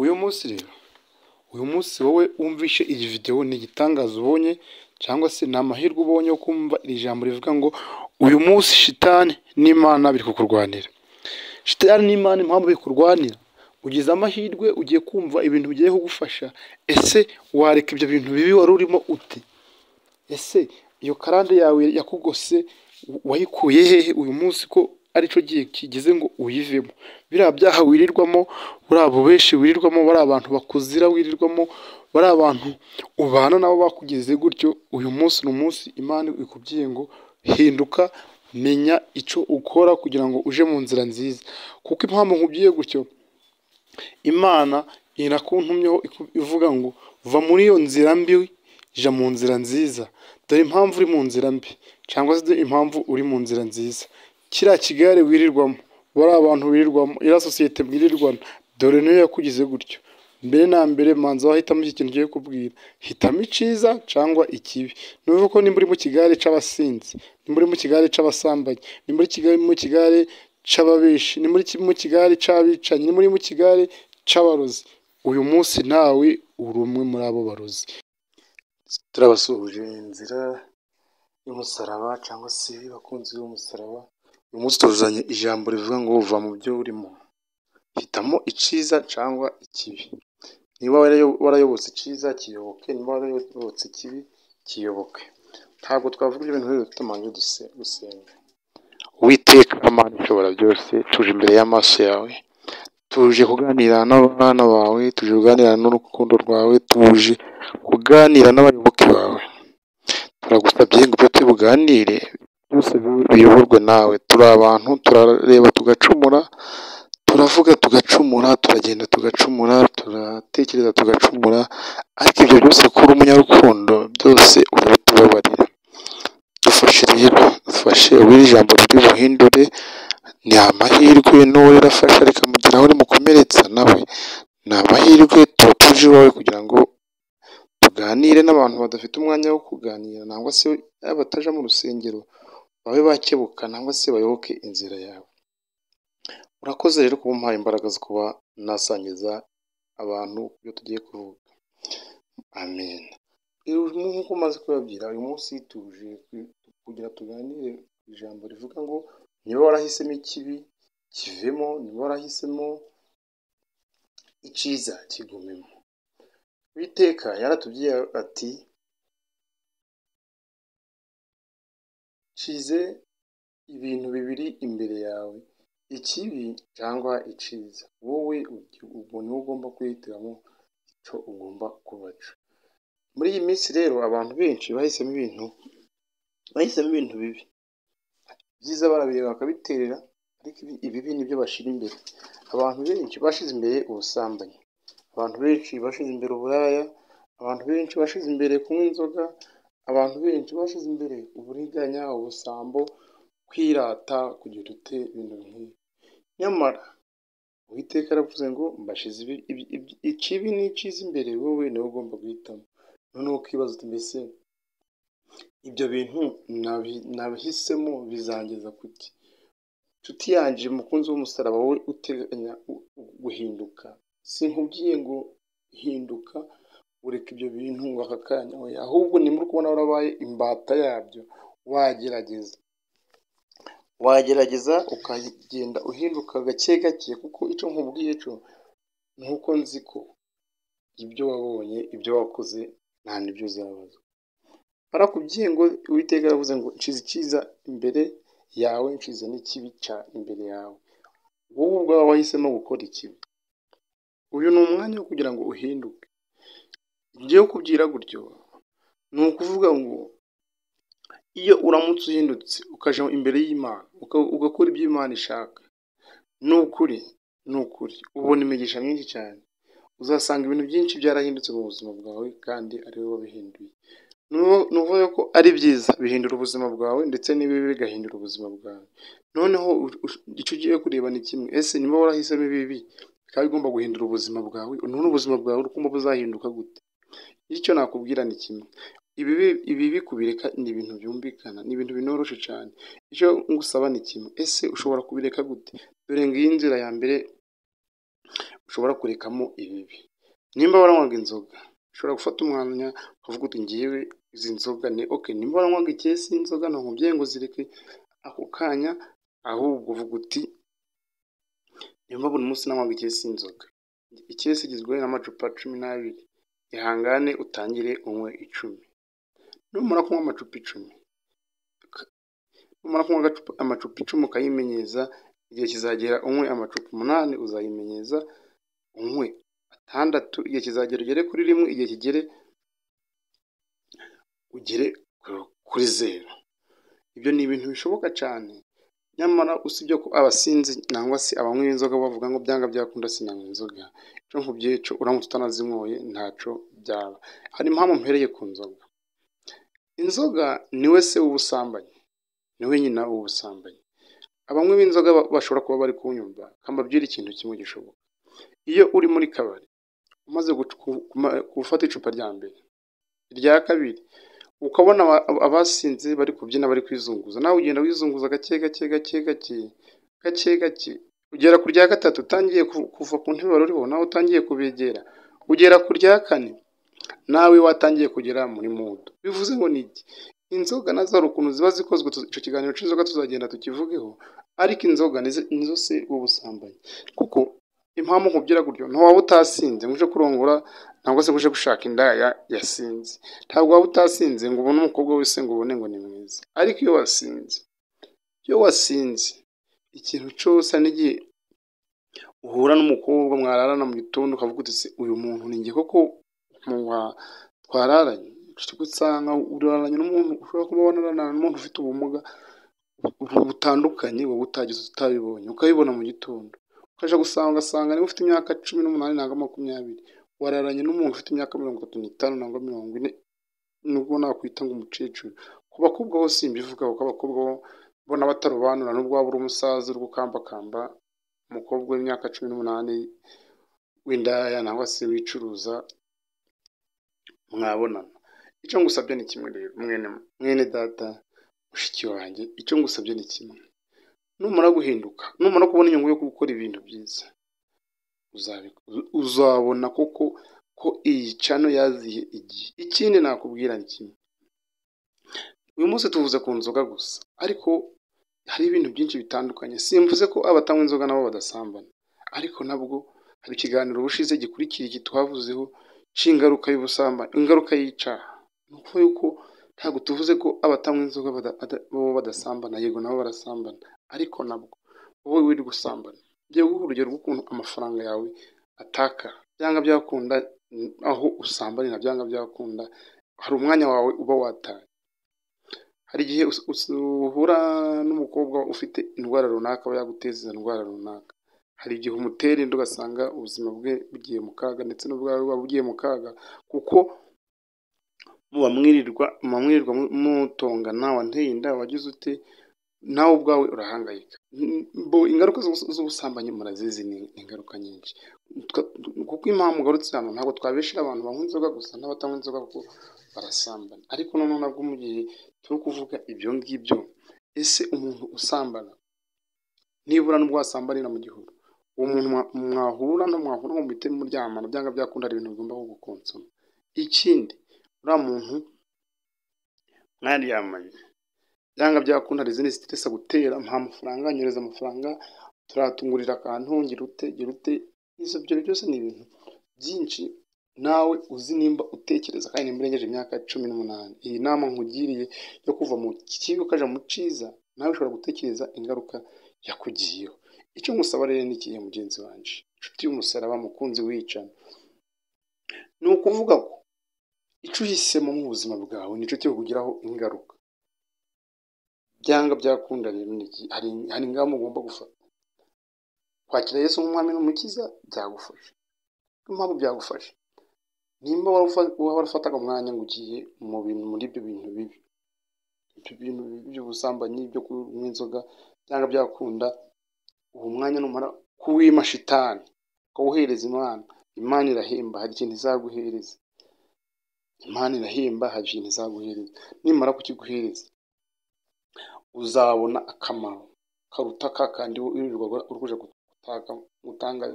Uyu munsi rero, uyu munsi wowe wumvishe iyi video ni igitangaza ubonye cyangwa se ni amahirwe ubonye yo kumva iri jambo rivuga ngo uyu munsi shitani n'Imana biri kukurwanira. Shitani n'Imana impamvu bikurwanira, ugize amahirwe ugiye kumva ibintu bigiye kugufasha. Ese wareka ibyo bintu bibi wari urimo ute? Ese iyo karande yawe yakugose wayikuye hehe uyu munsi ko aricyo gihe kigeze ngo uyivemo? Biriya byaha wirirwamo, buriya bubeshi wirirwamo, bariya abantu bakuzira wirirwamo, bariya abantu ubana nabo bakugize gutyo, uyu munsi ni umunsi Imana ikubwiye ngo hinduka, menya icyo ukora kugira ngo uje mu nzira nziza. Kuko impamvu nkubwiye gutyo, Imana irakuntumyeho ivuga ngo va muri iyo nzira mbi jya mu nzira nziza. Dore impamvu uri mu nzira mbi cyangwa se impamvu uri mu nzira nziza. Kiriya kigare wirirwamo, bariya abantu wirirwamo, iriya sosiyete mwirirwana, dore niyo yakugize gutyo. Mbere na mbere manza wahitamo iki kintu ngiye kubwira. Hitamo icyiza cyangwa ikibi. Ni ukuvuga ko nimba uri mu kigare cy'abasinzi, nimba uri mu kigare cy'abasambanyi, nimba uri mu kigare cy'ababeshi, nimba uri mu kigare cy'abicanyi, nimba uri mu kigare cy'abarozi, uyu munsi nawe uri umwe muri abo barozi. Turabasuhuje inzira y'umusaraba cyangwa se bakunzi b'umusaraba. Uyu munsi tuzanye ijambo rivuga ngo uva mu byo urimo, hitamo icyiza cyangwa ikibi. Niba warayobotse icyiza kiyoboke, niba warayobotse ikibi kiyoboke. Ntabwo twavuga ibyo bintu rero tutamanje gusenga. Uwiteka Imana ishobora byose, tuje imbere y'amaso yawe, tuje kuganira n'abana bawe, tuje kuganira n'urukundo rwawe, tuje kuganira n'abayoboke bawe. Turagusabye ngo ibyo tubuganire byose biyoborwe nawe. Turi abantu, turareba tugacumura, turavuga tugacumura, turagenda tugacumura, turatekereza tugacumura, ariko ibyo byose kuri umunyarukundo byose urabitubabarira. Dufashe rero, dufashe uri ijambo riri buhindure. Ni amahirwe n'uwo rirafasha rikamugeraho rimukomeretsa nawe, ni amahirwe. tuba tuje iwawe kugira ngo tuganire n'abantu badafite umwanya wo kuganira, nangwa se bataja mu rusengero babe bakebuka nangwa se bayoboke inzira yawe. Urakoze rero kuba umpaye imbaraga zo kuba nasangiza abantu ibyo tugiye kuvuga. Amen. Nk'uko umaze kubabwira, uyu munsi tuje kugira tuganire ijambo rivuga ngo niba warahisemo ikibi kivemo, niba warahisemo icyiza kigumemo. Uwiteka yaratubwiye ati nshyize ibintu bibiri imbere yawe, ikibi cyangwa icyiza. Wowe ubwo niwe ugomba kwihitiramo icyo ugomba kubaca. Muri iyi minsi rero abantu benshi bahisemo ibintu bibi. Byiza barabireba bakabiterera, ariko ibibi nibyo bashyira imbere. Abantu benshi bashyize imbere ubusambanyi, abantu benshi bashyize imbere uburaya, abantu benshi bashyize imbere kunywa inzoga, abantu benshi bashyize imbere uburiganya, ubusambo, kwirata, kugira ute ibintu nk'ibi. Nyamara Uwiteka aravuze ngo mbashyize ikibi n'icyiza imbere, wowe niwe ugomba guhitamo. Noneho ukibaza uti mbese ibyo bintu nabihisemo bizangeza kuki? Nshuti yanjye, mukunzi w'umusaraba, wowe uteganya guhinduka, sinkubwiye ngo hinduka ureka ibyo bintu ngo aka kanya, ahubwo nimba uri kubona warabaye imbata yabyo, wagerageza ukagenda uhinduka gake gake. Kuko icyo nkubwiye cyo ni uko nzi ko ibyo wabonye, ibyo wakoze nta n'ibyo uzabazwa. Barakubwiye ngo Uwiteka yaravuze ngo nshyize icyiza imbere yawe, nshyize n'ikibi imbere yawe. Wowe ubwawe wahisemo gukora ikibi. Uyu ni umwanya wo kugira ngo uhinduke. Ngiye kubwira gutyo ni ukuvuga ngo iyo uramutse uhindutse ukaja imbere y'Imana ugakora ibyo Imana ishaka, ni ukuri ubona imigisha myinshi cyane. Uzasanga ibintu byinshi byarahindutse mu buzima bwawe kandi ari wowe wabihinduye. Ni ukuvuga ko ari byiza bihindura ubuzima bwawe, ndetse n'ibibi bigahindura ubuzima bwawe. Noneho icyo ugiye kureba ni kimwe. Ese niba warahisemo ibibi bikaba bigomba guhindura ubuzima bwawe, none ubuzima bwawe urukumva buzahinduka gute? Icyo nakubwira ni kimwe. Ibibi kubireka ni ibintu byumvikana, ni ibintu binoroshye cyane. Icyo ngusaba ni kimwe. Ese ushobora kubireka gute? Dore ngiyi inzira ya mbere ushobora kurekamo ibibi. Nimba waranywaga inzoga ushobora gufata umwanya ukavuga uti ngiyewe izi nzoga ni okay. Nimba waranywaga ikesi y'inzoga nta nkubwiye ngo zireke ako kanya, ahubwo uvuga uti nimba buri munsi nanywaga ikesi y'inzoga, ikesi igizwe n'amacupa 12, ihangane utangire unywe 10. Numara kunywa amacupa 10, numara kunywa amacupa 10 ukayimenyeza, igihe kizagera unywe amacupa 8, uzayimenyeza unywe 6, igihe kizagera ugere kuri 1, igihe kigere ugere kuri 0. Ibyo ni ibintu bishoboka cyane. Nyamara usibye ko abasinzi nangwa se abanywa inzoga bavuga ngo byanga byakunda sinanywa inzoga, cyo nkubyeco uramutse utanazinyoye ntaco byaba. Hari impamvu mpereye ku nzoga. Inzoga niwe se w'ubusambanyi, niwe nyina w'ubusambanyi. Abanywi b'inzoga bashobora kuba bari kunyumva, kambabwira ikintu kimwe gishoboka. Iyo uri muri kabari umaze gufata icupa rya mbere, irya kabiri, ukabona abasinze bari kubyina bari kwizunguza, nawe ugenda wizunguza gake gake, ugera ku rya gatatu utangiye kuva ku ntebe wari uriho, nawe utangiye kubegera, ugera ku rya kane nawe watangiye kugera muri mudu. Bivuze ngo ni iki? Inzoga nazo hari ukuntu ziba zikozwe. Icyo kiganiro cy'inzoga tuzagenda tukivugeho, ariko inzoga nizo se w'ubusambanyi. Kuko impamvu nkubwira gutyo, ntiwaba utasinze ngo uje kurongora ntabwo se uje gushaka indaya yasinze. Ntabwo waba utasinze ngo ubone umukobwa wese ngo ubone ngo ni mwiza. Ariko iyo wasinze ikintu cyose, n'igihe uhura n'umukobwa mwararana mu gitondo ukavuga uti se uyu muntu ni njye koko twararanye, usanga uraranye n'umuntu ushobora kuba wanarana n'umuntu ufite ubumuga butandukanye wowe utabibonye, ukabibona mu gitondo, ukaja ugasanga niba ufite imyaka 18 nangwa 20, wararanye n'umuntu ufite imyaka 35 nangwa 40, nubwo nakwita ngo umukecuru. Ku bakobwa ho simbivuga, kuko abakobwa bo n'abatarobanura, nubwo waba uri umusaza uri gukambakamba, umukobwa w'imyaka 18 w'indaya nangwa se wicuruza mwabonana. Icyo ngusabye ni kimwe rero, mwene data, mushiki wanjye, icyo ngusabye ni kimwe. Numara guhinduka, numara kubona inyungu yo gukora ibintu byiza, uzabona koko ko iyi cano yaziye igihe. Ikindi nakubwira ni kimwe, uyu munsi tuvuze ku nzoga gusa, ariko hari ibintu byinshi bitandukanye. Simvuze ko abatanywa inzoga nabo badasambana, ariko nabwo hari ikiganiro ubushize gikurikira iki twavuzeho cy'ingaruka y'ubusambanyi, ingaruka y'icyaha. Ni ukuvuga yuko ntabwo tuvuze ko abatanywa inzoga bo badasambana, yego nabo barasambana, ariko nabwo wowe wiri gusambana, ngiye guha urugero rw'ukuntu amafaranga yawe ataka. Byanga byakunda aho usambanira, byanga byakunda hari umwanya wawe uba wataye. Hari igihe uhura n'umukobwa ufite indwara runaka, aba yaguteza indwara runaka. Hari igihe umutera inda ugasanga ubuzima bwe bugiye mu kaga, ndetse n'ubwawe buba bugiye mu kaga, kuko muba mwirirwa mutongana, wanteye inda, wagize ute, nawe ubwawe urahangayika. Ingaruka z'ubusambanyi murazizi, ni ingaruka nyinshi. Kuko impamvu ugarutse hano, ntabwo twabeshera abantu banywa inzoga gusa n'abatanywa inzoga kuko barasambana. Ariko noneho nabwo mu gihe turi kuvuga ibyo ngibyo, ese umuntu usambana, nibura n'ubwo wasambanira mu gihuru, uwo muntu mwahura ngo muhite muryamana, byanga byakunda hari ibintu bigomba kugukonsoma. Ikindi, uriya muntu mwaryamanye, byanga byakunda hari izindi stress agutera, mpa amafaranga, nyereza amafaranga, turatungurira akantu, ngira ute. Ibyo byose ni ibintu byinshi nawe uzi nimba utekereza, kandi nimba urengeje imyaka 18. Iyi nama nkugiriye yo kuva mu kibi ukaja mu ciza, nawe ushobora gutekereza ingaruka yakugiyeho. Icyo ngusaba rero ni ikihe mugenzi wanje, inshuti y'umusaraba, mukunzi w'icana, ni ukuvuga ko icyo uhisemo mu buzima bwawe nicyo cyo kugiraho ingaruka. Byanga byakunda rero hari ingamba ugomba gufata. Kwakira Yesu nk'umwami n'umukiza byagufasha. Impamvu byagufasha, nimba warafataga umwanya ngo ugiye muri ibyo bintu bibi, ibyo bintu by'ubusambanyi, byo kunywa inzoga, byanga byakunda, uwo mwanya numara kuwima shitani ukawuhereza Imana irahemba, hari ikintu izaguhereza. Imana irahemba, hari ikintu izaguhereza. Nimara kukiguhereza, uzabona akamaro karuta ka kandi wirirwa uri kuja gutanga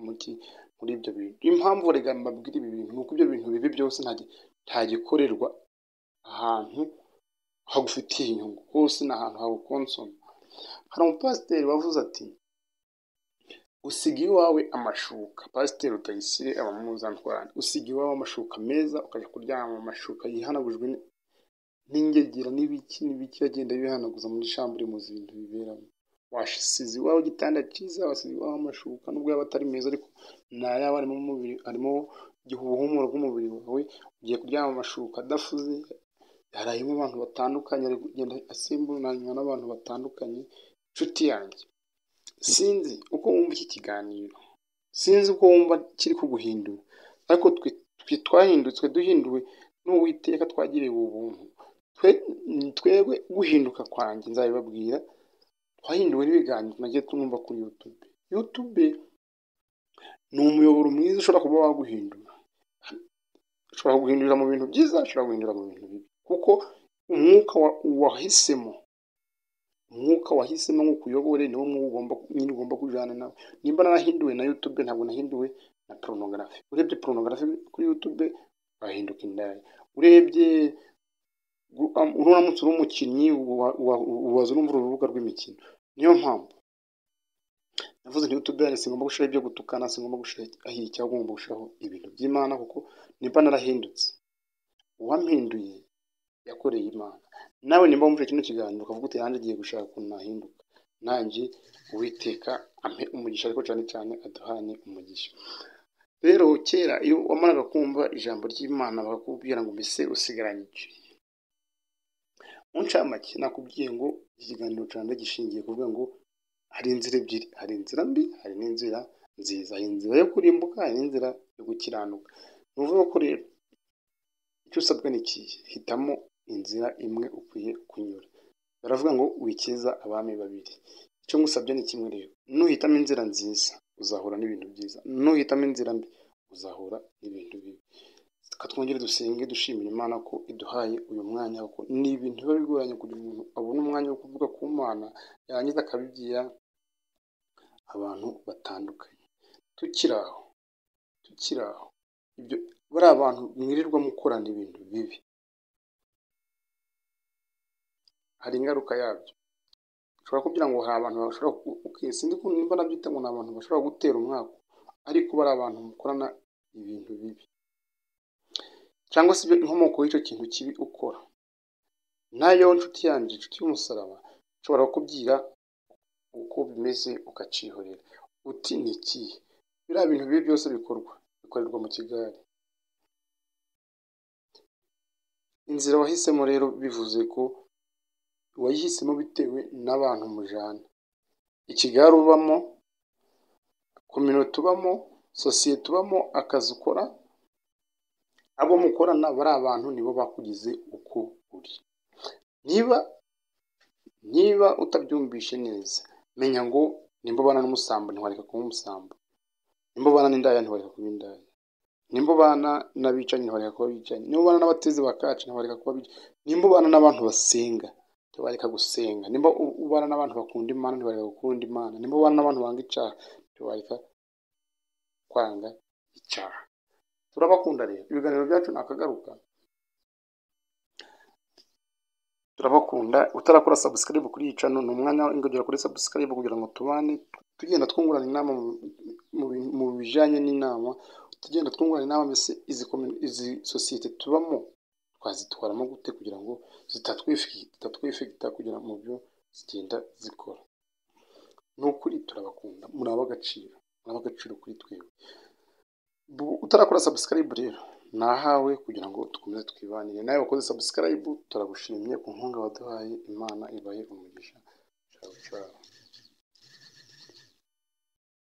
muri ibyo bintu. Impamvu rega mbabwira ibi bintu ni uko ibyo bintu bibi byose nta gikorerwa ahantu hagufitiye inyungu, hose ni ahantu hagukonsoma. Hari umupasiteri wavuze ati usiga iwawe amashuka, pasiteri Rutayisire aba mu Muzantwara, usiga iwawe amashuka meza ukajya kuryama mu mashuka yihanagujwe n'ingegera n'ibiki agenda bihanaguza muri shambure muzi ibintu biberamo. Washisize iwawe igitanda cyiza, wasize iwawe amashuka nubwo yaba atari meza ariko nayawe arimo umubiri, arimo ubuhumuro bw'umubiri wawe, ugiye kuryama amashuka adafuze, yarayemo abantu batandukanye, ari kugenda asimburanywa n'abantu batandukanye. Nshuti yanjye, sinzi uko wumva iki kiganiro, sinzi uko wumva kiri kuguhindura, ariko twe twahindutswe, duhinduwe n'Uwiteka, twagiriwe ubuntu. Twebwe guhinduka kwanjye nzabibabwira, twahinduwe n'ibiganiro nagiye tumva kuri YouTube. YouTube ni umuyoboro mwiza ushobora kuba waguhindura, ushobora guhindurira mu bintu byiza, ushobora guhindura mu bintu bibi, kuko umwuka wahisemo ngo ukuyobore niwo ugomba kujyana nawe. Nimba narahinduwe na YouTube, ntabwo nahinduwe na porunogarafi. Urebye porunogarafi kuri YouTube wahinduka indaya, urebye uramutse uri umukinnyi ubaza urumva urubuga rw'imikino. Niyo mpamvu navuze nti YouTube yanjye singomba gushiraho ibyo gutukana, singomba gushiraho icyaha, ugomba gushiraho ibintu by'Imana, kuko nimba narahindutse, uwampinduye yakoreye Imana. Nawe nimba wumvise kino kiganiro ukavuga uti nanjye agiye gushaka ukuntu nahinduka, nanjye Uwiteka ampe umugisha, ariko cyane cyane aduhane umugisha. Rero kera iyo wamaraga kumva ijambo ry'Imana bakakubwira ngo mbese usigaranye iki, mu ncamake nakubwiye ngo iki kiganiro cyane gishingiye kuvuga ngo hari inzira ebyiri, hari inzira mbi, hari n'inzira nziza, hari inzira yo kurimbuka, hari n'inzira yo gukiranuka. Ni ukuvuga ko rero icyo usabwa ni ikihe? Hitamo inzira imwe ukwiye kunyura. Baravuga ngo wikiza abami babiri. Icyo ngusabye ni kimwe rero, nuhitamo inzira nziza uzahura n'ibintu byiza, nuhitamo inzira mbi uzahura n'ibintu bibi. Twongere dusenge dushimira Imana ko iduhaye uyu mwanya, kuko ni ibintu biba bigoranye kugira umuntu abone umwanya wo kuvuga ku Mana, yarangiza akabibwira abantu batandukanye. Tukiri aho ibyo bari abantu mwirirwa mukorana ibintu bibi, hari ingaruka yabyo. Ushobora kugira ngo hari abantu bashobora sinzi ko nimba nabyita ngo ni abantu bashobora gutera umwaka, ariko bari abantu mukorana ibintu bibi, cyangwa se inkomoko y'icyo kintu kibi ukora. Nayo nshuti yanjye, inshuti y'umusaraba, ushobora kubwira uko bimeze ukacihorera uti ni ikihe? Biriya bintu bibi byose bikorerwa mu kigare. Inzira wahisemo rero bivuze ko wayihisemo bitewe n'abantu mujana, ikigare ubamo, kominote ubamo, sosiyete ubamo, akazi ukora, abo mukorana bari abantu nibo bakugize uko uri. Niba utabyumvishe neza, menya ngo nimba ubana n'umusambo ntiwareka kuba umusambo, nimba ubana n'indaya ntiwareka kuba indaya, nimba ubana n'abicanyi ntiwareka kuba abicanyi, nimba ubana n'abatezi bakacu ntiwareka kuba abicanyi, nimba ubana n'abantu basenga ntiwareka gusenga, nimba ubana n'abantu bakunda Imana ntiwareka gukunda Imana, nimba ubana n'abantu banga icyaha ntiwareka kwanga icyaha. Turabakunda rero, ibiganiro byacu nakagaruka, turabakunda. Utarakora subscribe kuri iyi channel, ni umwanya w'ingogera kuri subscribe kugira ngo tubane tugenda twungurana inama mu bijanye n'inama, tugenda twungurana inama mbese izi sosiyete tubamo twazitwaramo gute kugira ngo zitatwifekita kugira mu byo zigenda zikora. Ni ukuri turabakunda, muri ab'agaciro kuri twebwe. Utarakora subscribe rero nahawe kugira ngo dukomeze twibanire. Nawe wakoze subscribe turagushimye ku nkunga waduhaye. Imana ibahe umugisha. Ciao ciao.